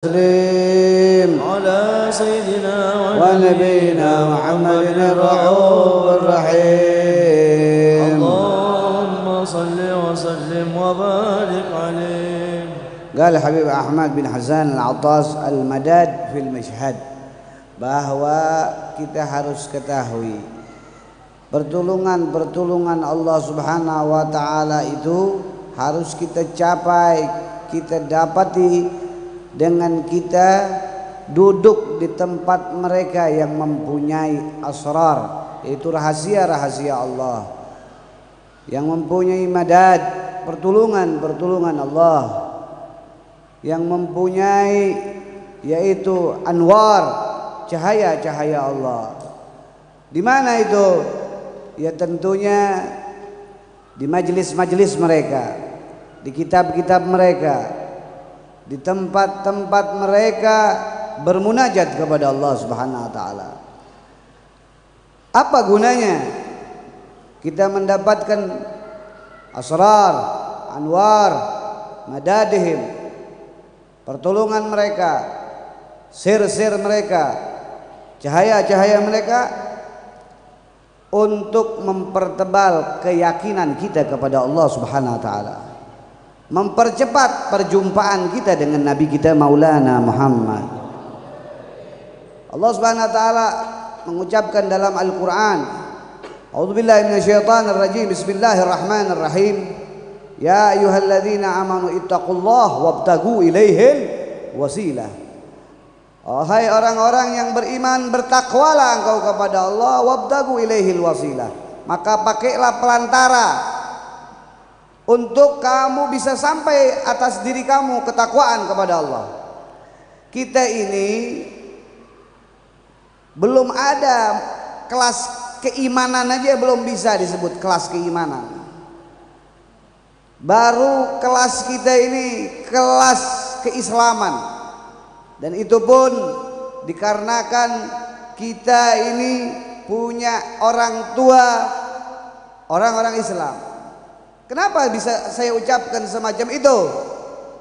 تسليم على سيدنا ونبينا محمد الرؤوف الرحيم. اللهم صل وسلم وبارك عليه. قال حبيب أحمد bin Hasan Al-Attas Al-Madad fil Mashhad, bahwa kita harus ketahui pertolongan Allah Subhanahu wa taala itu harus kita capai, kita dapati dengan kita duduk di tempat mereka yang mempunyai asrar, yaitu rahasia-rahasia Allah, yang mempunyai madad, pertolongan Allah, yang mempunyai yaitu anwar, cahaya-cahaya Allah. Di mana itu? Ya tentunya di majelis-majelis mereka, di kitab-kitab mereka, di tempat-tempat mereka bermunajat kepada Allah Subhanahu wa taala. Apa gunanya kita mendapatkan asrar, anwar, madadihim, pertolongan mereka, sir-sir mereka, cahaya-cahaya mereka, untuk mempertebal keyakinan kita kepada Allah Subhanahu wa taala, mempercepat perjumpaan kita dengan Nabi kita Maulana Muhammad. Allah Subhanahu wa taala mengucapkan dalam Al-Qur'an, A'udzubillahi minasyaitonirrajim, Bismillahirrahmanirrahim. Ya ayyuhalladzina amanu ittaqullaha wabtagu ilaihil wasilah. Wahai orang-orang yang beriman, bertakwalah engkau kepada Allah, wabtagu ilaihil wasilah. Maka pakailah pelantara untuk kamu bisa sampai atas diri kamu ketakwaan kepada Allah. Kita ini belum ada kelas keimanan aja, belum bisa disebut kelas keimanan. Baru kelas kita ini kelas keislaman, dan itu pun dikarenakan kita ini punya orang tua orang-orang Islam. Kenapa bisa saya ucapkan semacam itu?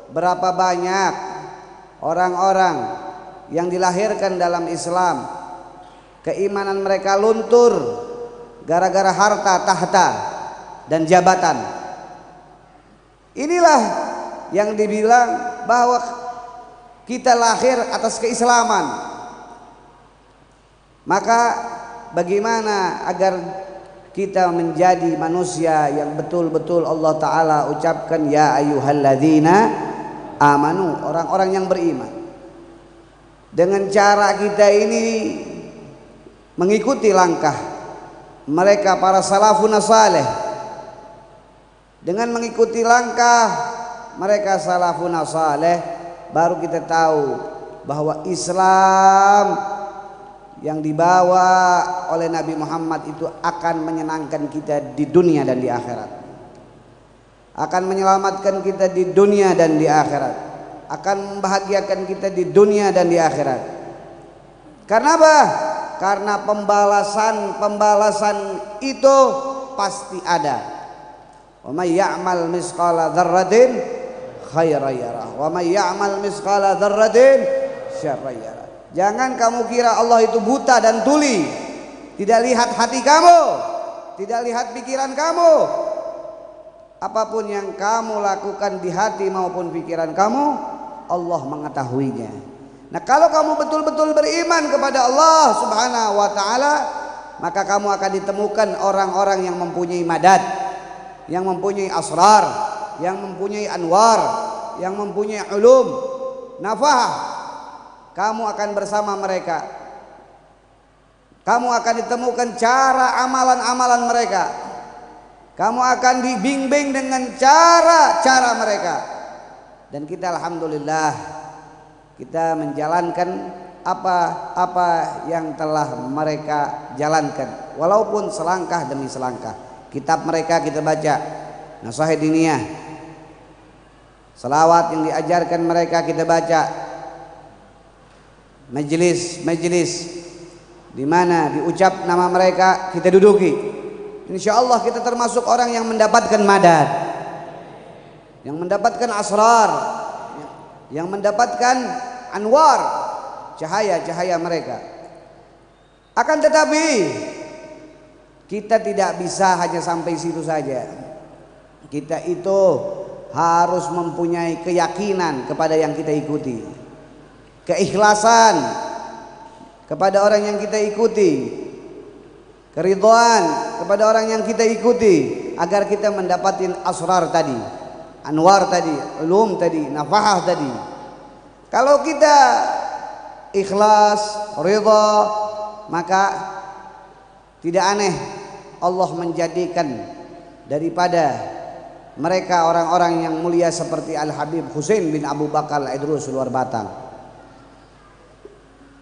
Berapa banyak orang-orang yang dilahirkan dalam Islam, keimanan mereka luntur gara-gara harta, tahta, dan jabatan. Inilah yang dibilang bahwa kita lahir atas keislaman. Maka bagaimana agar kita menjadi manusia yang betul-betul Allah Ta'ala ucapkan ya ayyuhalladzina amanu, orang-orang yang beriman. Dengan cara kita ini mengikuti langkah mereka para salafun saleh, dengan mengikuti langkah mereka salafun saleh, baru kita tahu bahwa Islam yang dibawa oleh Nabi Muhammad itu akan menyenangkan kita di dunia dan di akhirat, akan menyelamatkan kita di dunia dan di akhirat, akan membahagiakan kita di dunia dan di akhirat. Karena apa? Karena pembalasan itu pasti ada. Wa may ya'mal misqala dzarratin khairan yarah wa may ya'mal misqala dzarratin syarran yarah. Jangan kamu kira Allah itu buta dan tuli, tidak lihat hati kamu, tidak lihat pikiran kamu. Apapun yang kamu lakukan di hati maupun pikiran kamu, Allah mengetahuinya. Nah, kalau kamu betul-betul beriman kepada Allah Subhanahu wa taala, maka kamu akan ditemukan orang-orang yang mempunyai madad, yang mempunyai asrar, yang mempunyai anwar, yang mempunyai ulum, nafah. Kamu akan bersama mereka. Kamu akan ditemukan cara amalan-amalan mereka. Kamu akan dibimbing dengan cara-cara mereka. Dan kita alhamdulillah, kita menjalankan apa-apa yang telah mereka jalankan, walaupun selangkah demi selangkah. Kitab mereka kita baca, Nashah Diniyah, salawat yang diajarkan mereka kita baca, majelis-majelis di mana diucap nama mereka kita duduki. Insya Allah kita termasuk orang yang mendapatkan madad, yang mendapatkan asrar, yang mendapatkan anwar, cahaya-cahaya mereka. Akan tetapi kita tidak bisa hanya sampai situ saja. Kita itu harus mempunyai keyakinan kepada yang kita ikuti, keikhlasan kepada orang yang kita ikuti, keridhaan kepada orang yang kita ikuti, agar kita mendapatkan asrar tadi, anwar tadi, ulum tadi, nafahah tadi. Kalau kita ikhlas, ridha, maka tidak aneh Allah menjadikan daripada mereka orang-orang yang mulia seperti Al-Habib Husain bin Abu Bakar Al-Idrus luar Batang.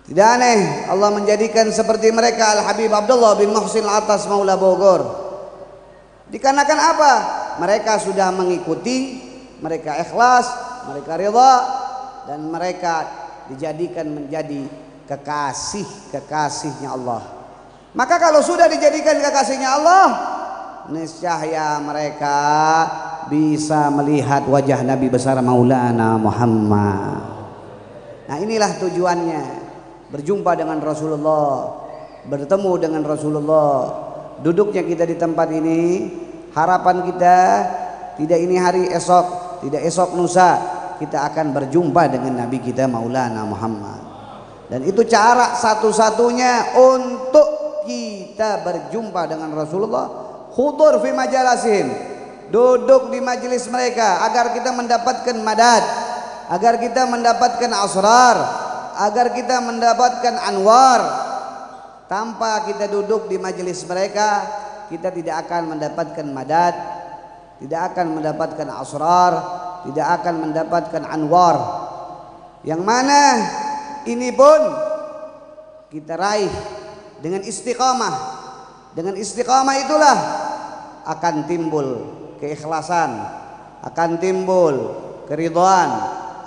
Tidak aneh Allah menjadikan seperti mereka Al-Habib Abdullah bin Muhsin Al-Atas Maula Bogor. Dikarenakan apa? Mereka sudah mengikuti, mereka ikhlas, mereka ridha, dan mereka dijadikan menjadi kekasih-kekasihnya Allah. Maka kalau sudah dijadikan kekasihnya Allah, niscaya mereka bisa melihat wajah Nabi besar Maulana Muhammad. Nah, inilah tujuannya, berjumpa dengan Rasulullah, bertemu dengan Rasulullah. Duduknya kita di tempat ini, harapan kita tidak ini hari esok, tidak esok lusa, kita akan berjumpa dengan Nabi kita Maulana Muhammad. Dan itu cara satu-satunya untuk kita berjumpa dengan Rasulullah, hudur fi majalasin, duduk di majelis mereka agar kita mendapatkan madad, agar kita mendapatkan asrar, agar kita mendapatkan anwar. Tanpa kita duduk di majelis mereka, kita tidak akan mendapatkan madad, tidak akan mendapatkan asrar, tidak akan mendapatkan anwar. Yang mana ini pun kita raih dengan istiqamah. Dengan istiqamah itulah akan timbul keikhlasan, akan timbul keridhaan,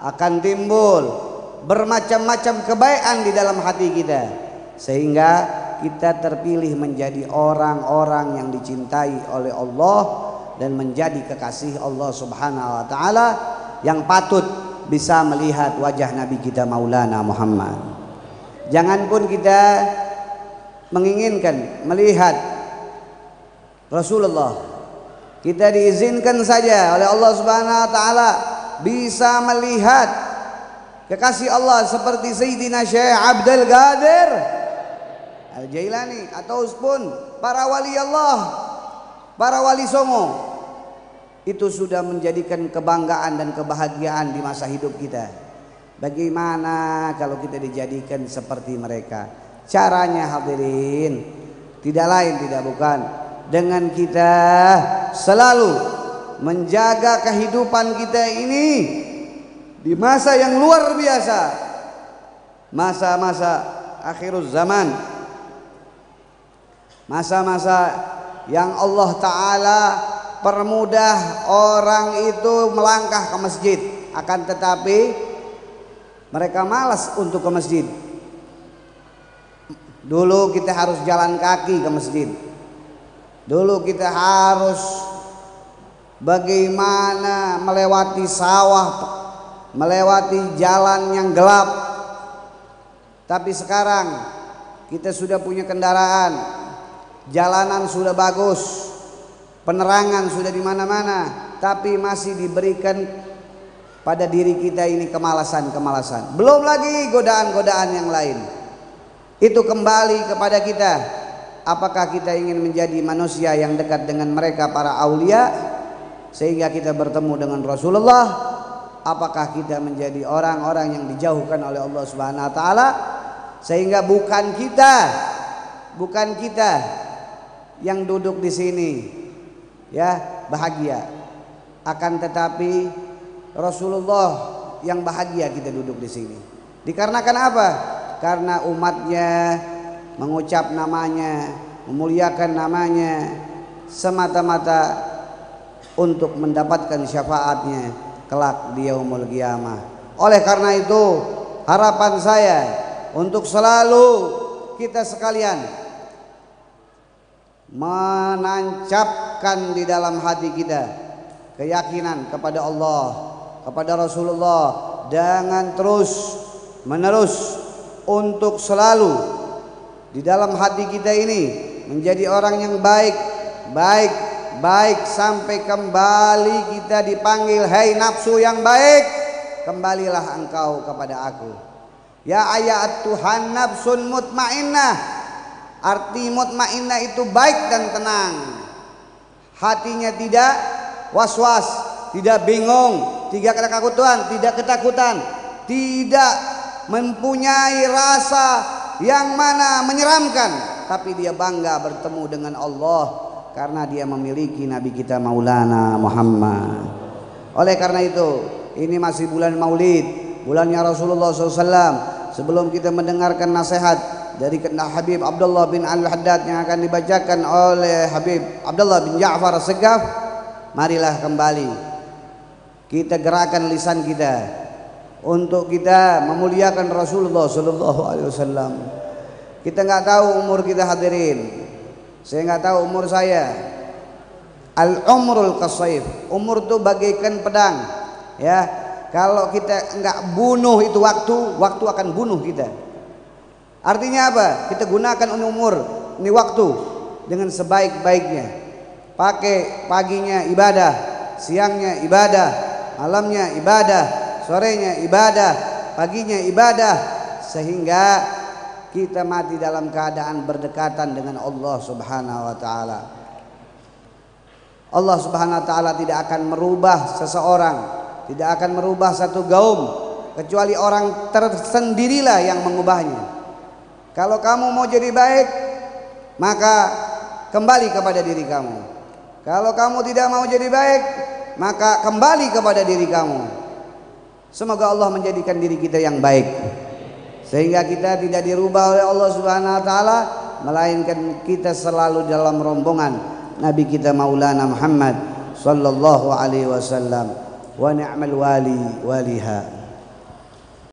akan timbul bermacam-macam kebaikan di dalam hati kita, sehingga kita terpilih menjadi orang-orang yang dicintai oleh Allah dan menjadi kekasih Allah Subhanahu wa taala yang patut bisa melihat wajah Nabi kita Maulana Muhammad. Jangan pun kita menginginkan melihat Rasulullah, kita diizinkan saja oleh Allah Subhanahu wa taala bisa melihat kekasih Allah seperti Sayyidina Syekh Abdul Qadir Al-Jailani ataupun para wali Allah, para wali songo. Itu sudah menjadikan kebanggaan dan kebahagiaan di masa hidup kita. Bagaimana kalau kita dijadikan seperti mereka? Caranya hadirin tidak lain tidak bukan dengan kita selalu menjaga kehidupan kita ini di masa yang luar biasa, masa-masa akhirul zaman, masa-masa yang Allah Ta'ala permudah orang itu melangkah ke masjid, akan tetapi mereka malas untuk ke masjid. Dulu kita harus jalan kaki ke masjid, dulu kita harus bagaimana melewati sawah, melewati jalan yang gelap. Tapi sekarang kita sudah punya kendaraan, jalanan sudah bagus, penerangan sudah di mana-mana, tapi masih diberikan pada diri kita ini kemalasan-kemalasan. Belum lagi godaan-godaan yang lain. Itu kembali kepada kita. Apakah kita ingin menjadi manusia yang dekat dengan mereka para aulia sehingga kita bertemu dengan Rasulullah? Apakah kita menjadi orang-orang yang dijauhkan oleh Allah Subhanahu wa taala sehingga bukan kita yang duduk di sini ya bahagia, akan tetapi Rasulullah yang bahagia kita duduk di sini. Dikarenakan apa? Karena umatnya mengucap namanya, memuliakan namanya semata-mata untuk mendapatkan syafaatnya kelak di yaumul qiyamah. Oleh karena itu harapan saya untuk selalu kita sekalian menancapkan di dalam hati kita keyakinan kepada Allah, kepada Rasulullah, dengan terus menerus untuk selalu di dalam hati kita ini menjadi orang yang baik, baik, baik sampai kembali kita dipanggil, hai nafsu yang baik, kembalilah engkau kepada aku. Ya ayat Tuhan nafsun mutmainnah. Arti mutmainnah itu baik dan tenang. Hatinya tidak was-was, tidak bingung, tidak ketakutan, tidak mempunyai rasa yang mana menyeramkan, tapi dia bangga bertemu dengan Allah karena dia memiliki Nabi kita Maulana Muhammad. Oleh karena itu, ini masih bulan Maulid, bulannya Rasulullah SAW. Sebelum kita mendengarkan nasihat dari Habib Abdullah bin Al-Haddad yang akan dibacakan oleh Habib Abdullah bin Ja'far As-Segaf, marilah kembali kita gerakan lisan kita untuk kita memuliakan Rasulullah Sallallahu Alaihi Wasallam. Kita nggak tahu umur kita hadirin, saya nggak tahu umur saya. Al-umrul kasayf, umur itu bagaikan pedang, ya. Kalau kita nggak bunuh itu waktu akan bunuh kita. Artinya apa? Kita gunakan umur ini waktu dengan sebaik-baiknya. Pakai paginya ibadah, siangnya ibadah, malamnya ibadah, sorenya ibadah, paginya ibadah, sehingga kita mati dalam keadaan berdekatan dengan Allah Subhanahu wa taala. Allah Subhanahu wa taala tidak akan merubah seseorang, tidak akan merubah satu kaum, kecuali orang tersendirilah yang mengubahnya. Kalau kamu mau jadi baik, maka kembali kepada diri kamu. Kalau kamu tidak mau jadi baik, maka kembali kepada diri kamu. Semoga Allah menjadikan diri kita yang baik, sehingga kita tidak dirubah oleh Allah Subhanahu wa taala, melainkan kita selalu dalam rombongan Nabi kita Maulana Muhammad sallallahu alaihi wasallam. Wa ni'mal wali waliha.